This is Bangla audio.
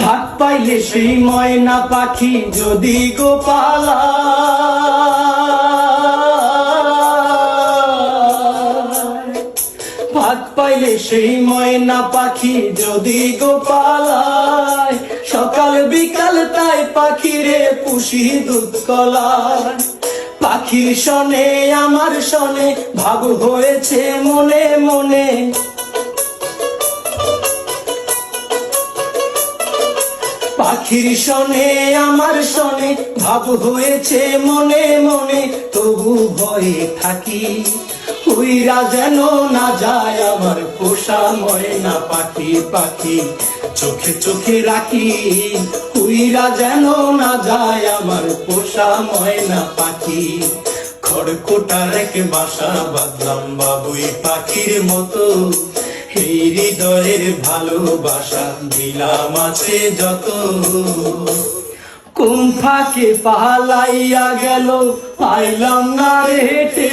ভাত পাইলে সেই ময়না পাখি যদি গোপালা, ভাত পাইলে সেই ময়না পাখি যদি গোপালায়, সকাল বিকাল তাই পাখিরে পুষি দুধ কলায়। পাখির শনে আমার শনে ভাব হয়েছে মনে মনে, পাখির শনে আমার শনে ভাব হয়েছে মনে মনে। তবু ভয়ে থাকি উইরা যেন না যায় আমার পোষা ময়না পাখি, পাখি চোখে চোখে রাখি উইরা যেন না যায় আমার পোষা ময়না পাখি। খড়কোটার এক বাসা বাঁধলাম বাবুই পাখির মতো, এই হৃদয়ের ভালোবাসা দিলাম আছে যত। কোন ফাঁকে পালাইয়া গেল পাইলাম না রে হেঁটে,